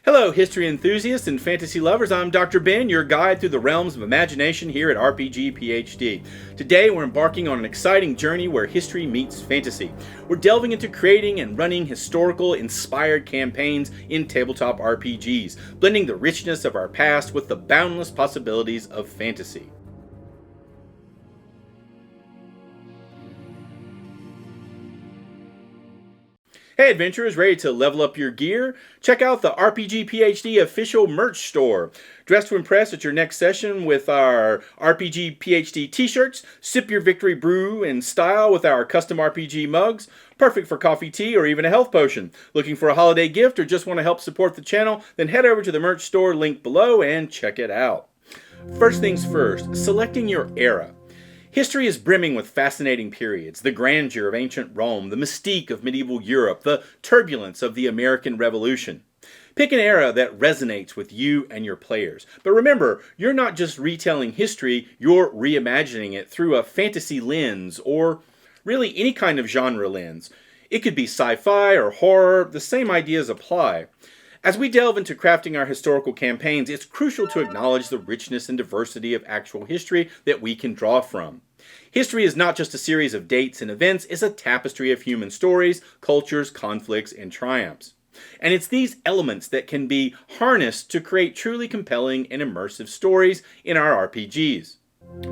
Hello, history enthusiasts and fantasy lovers. I'm Dr. Ben, your guide through the realms of imagination here at RPG PhD. Today, we're embarking on an exciting journey where history meets fantasy. We're delving into creating and running historical inspired campaigns in tabletop RPGs, blending the richness of our past with the boundless possibilities of fantasy. Hey adventurers, ready to level up your gear? Check out the RPG PhD official merch store. Dress to impress at your next session with our RPG PhD t-shirts, sip your victory brew in style with our custom RPG mugs, perfect for coffee, tea, or even a health potion. Looking for a holiday gift or just want to help support the channel? Then head over to the merch store link below and check it out. First things first, selecting your era. History is brimming with fascinating periods: the grandeur of ancient Rome, the mystique of medieval Europe, the turbulence of the American Revolution. Pick an era that resonates with you and your players. But remember, you're not just retelling history, you're reimagining it through a fantasy lens, or really any kind of genre lens. It could be sci-fi or horror, the same ideas apply. As we delve into crafting our historical campaigns, it's crucial to acknowledge the richness and diversity of actual history that we can draw from. History is not just a series of dates and events, it's a tapestry of human stories, cultures, conflicts, and triumphs. And it's these elements that can be harnessed to create truly compelling and immersive stories in our RPGs.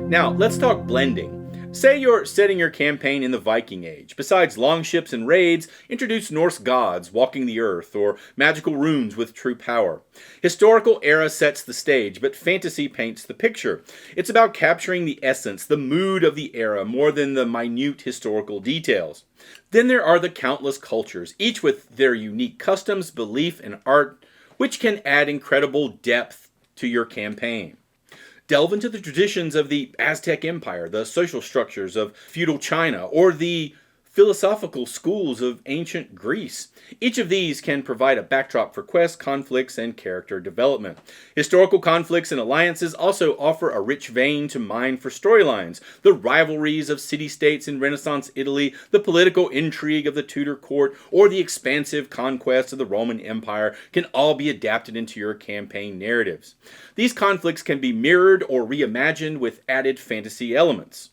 Now, let's talk blending. Say you're setting your campaign in the Viking Age. Besides longships and raids, introduce Norse gods walking the earth or magical runes with true power. Historical era sets the stage, but fantasy paints the picture. It's about capturing the essence, the mood of the era, more than the minute historical details. Then there are the countless cultures, each with their unique customs, belief, and art, which can add incredible depth to your campaign. Delve into the traditions of the Aztec Empire, the social structures of feudal China, or the philosophical schools of ancient Greece. Each of these can provide a backdrop for quests, conflicts, and character development. Historical conflicts and alliances also offer a rich vein to mine for storylines. The rivalries of city-states in Renaissance Italy, the political intrigue of the Tudor court, or the expansive conquest of the Roman Empire can all be adapted into your campaign narratives. These conflicts can be mirrored or reimagined with added fantasy elements.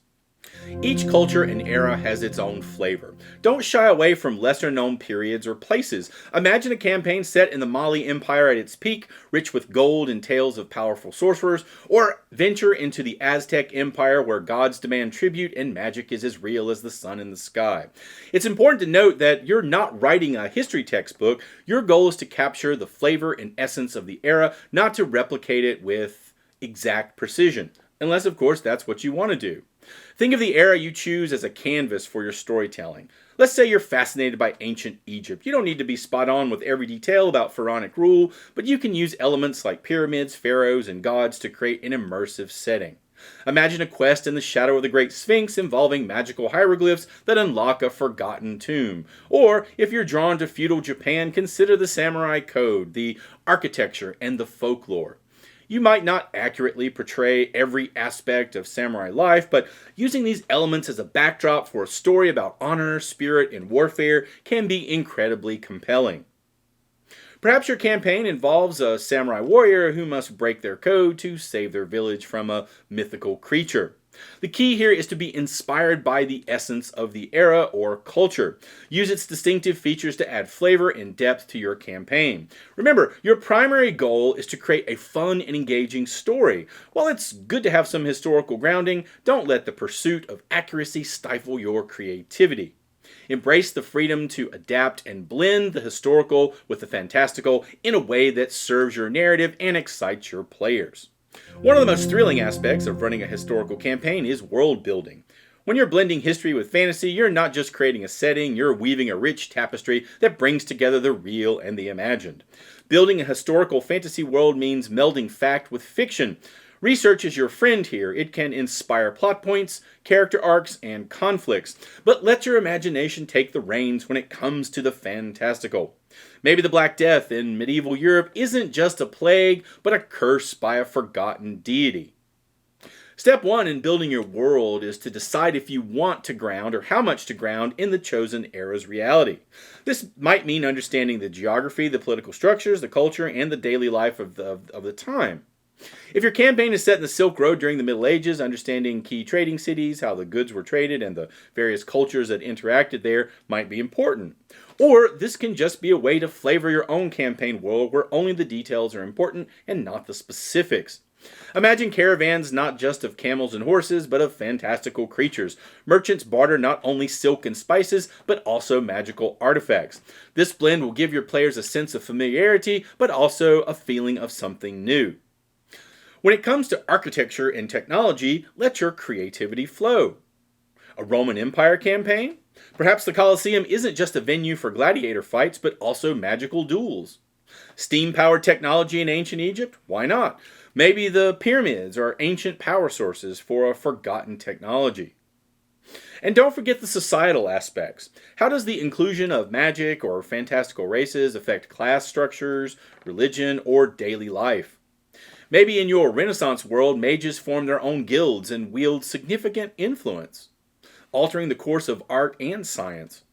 Each culture and era has its own flavor. Don't shy away from lesser-known periods or places. Imagine a campaign set in the Mali Empire at its peak, rich with gold and tales of powerful sorcerers, or venture into the Aztec Empire where gods demand tribute and magic is as real as the sun in the sky. It's important to note that you're not writing a history textbook. Your goal is to capture the flavor and essence of the era, not to replicate it with exact precision. Unless, of course, that's what you want to do. Think of the era you choose as a canvas for your storytelling. Let's say you're fascinated by ancient Egypt. You don't need to be spot on with every detail about pharaonic rule, but you can use elements like pyramids, pharaohs, and gods to create an immersive setting. Imagine a quest in the shadow of the Great Sphinx involving magical hieroglyphs that unlock a forgotten tomb. Or, if you're drawn to feudal Japan, consider the samurai code, the architecture, and the folklore. You might not accurately portray every aspect of samurai life, but using these elements as a backdrop for a story about honor, spirit, and warfare can be incredibly compelling. Perhaps your campaign involves a samurai warrior who must break their code to save their village from a mythical creature. The key here is to be inspired by the essence of the era or culture. Use its distinctive features to add flavor and depth to your campaign. Remember, your primary goal is to create a fun and engaging story. While it's good to have some historical grounding, don't let the pursuit of accuracy stifle your creativity. Embrace the freedom to adapt and blend the historical with the fantastical in a way that serves your narrative and excites your players. One of the most thrilling aspects of running a historical campaign is world building. When you're blending history with fantasy, you're not just creating a setting, you're weaving a rich tapestry that brings together the real and the imagined. Building a historical fantasy world means melding fact with fiction. Research is your friend here. It can inspire plot points, character arcs, and conflicts. But let your imagination take the reins when it comes to the fantastical. Maybe the Black Death in medieval Europe isn't just a plague, but a curse by a forgotten deity. Step one in building your world is to decide if you want to ground or how much to ground in the chosen era's reality. This might mean understanding the geography, the political structures, the culture, and the daily life of the time. If your campaign is set in the Silk Road during the Middle Ages, understanding key trading cities, how the goods were traded, and the various cultures that interacted there might be important. Or this can just be a way to flavor your own campaign world where only the details are important and not the specifics. Imagine caravans not just of camels and horses, but of fantastical creatures. Merchants barter not only silk and spices, but also magical artifacts. This blend will give your players a sense of familiarity, but also a feeling of something new. When it comes to architecture and technology, let your creativity flow. A Roman Empire campaign? Perhaps the Colosseum isn't just a venue for gladiator fights, but also magical duels. Steam-powered technology in ancient Egypt? Why not? Maybe the pyramids are ancient power sources for a forgotten technology. And don't forget the societal aspects. How does the inclusion of magic or fantastical races affect class structures, religion, or daily life? Maybe in your Renaissance world, mages form their own guilds and wield significant influence, altering the course of art and science.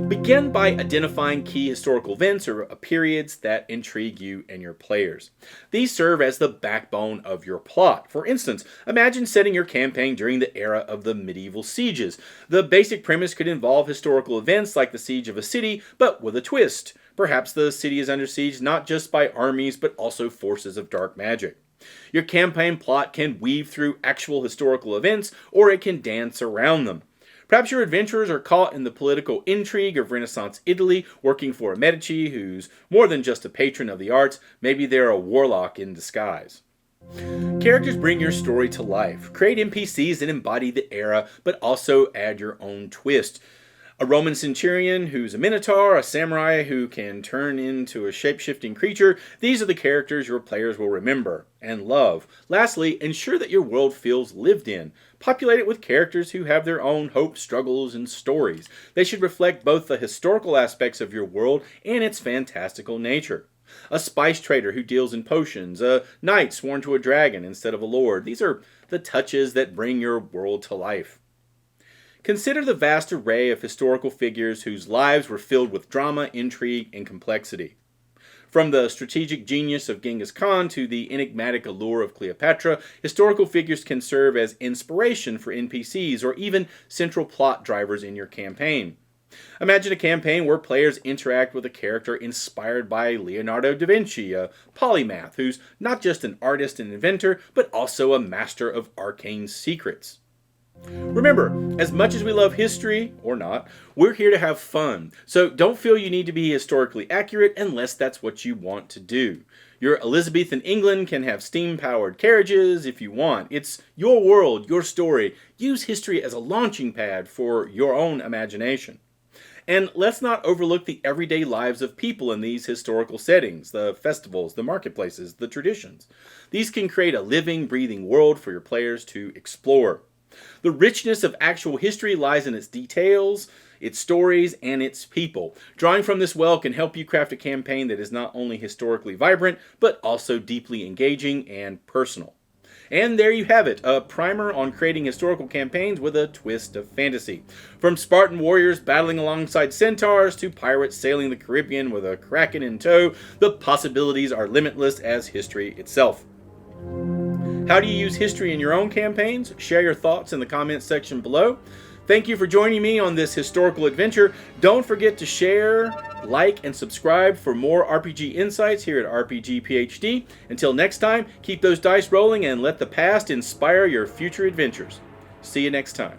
Begin by identifying key historical events or periods that intrigue you and your players. These serve as the backbone of your plot. For instance, imagine setting your campaign during the era of the medieval sieges. The basic premise could involve historical events like the siege of a city, but with a twist. Perhaps the city is under siege not just by armies, but also forces of dark magic. Your campaign plot can weave through actual historical events, or it can dance around them. Perhaps your adventurers are caught in the political intrigue of Renaissance Italy, working for a Medici who's more than just a patron of the arts. Maybe they're a warlock in disguise. Characters bring your story to life. Create NPCs that embody the era, but also add your own twist. A Roman centurion who's a minotaur, a samurai who can turn into a shape-shifting creature. These are the characters your players will remember and love. Lastly, ensure that your world feels lived in. Populate it with characters who have their own hopes, struggles, and stories. They should reflect both the historical aspects of your world and its fantastical nature. A spice trader who deals in potions, a knight sworn to a dragon instead of a lord. These are the touches that bring your world to life. Consider the vast array of historical figures whose lives were filled with drama, intrigue, and complexity. From the strategic genius of Genghis Khan to the enigmatic allure of Cleopatra, historical figures can serve as inspiration for NPCs or even central plot drivers in your campaign. Imagine a campaign where players interact with a character inspired by Leonardo da Vinci, a polymath who's not just an artist and inventor, but also a master of arcane secrets. Remember, as much as we love history, or not, we're here to have fun. So don't feel you need to be historically accurate unless that's what you want to do. Your Elizabethan England can have steam-powered carriages if you want. It's your world, your story. Use history as a launching pad for your own imagination. And let's not overlook the everyday lives of people in these historical settings, the festivals, the marketplaces, the traditions. These can create a living, breathing world for your players to explore. The richness of actual history lies in its details, its stories, and its people. Drawing from this well can help you craft a campaign that is not only historically vibrant, but also deeply engaging and personal. And there you have it, a primer on creating historical campaigns with a twist of fantasy. From Spartan warriors battling alongside centaurs to pirates sailing the Caribbean with a kraken in tow, the possibilities are limitless as history itself. How do you use history in your own campaigns? Share your thoughts in the comments section below. Thank you for joining me on this historical adventure. Don't forget to share, like, and subscribe for more RPG insights here at RPG PhD. Until next time, keep those dice rolling and let the past inspire your future adventures. See you next time.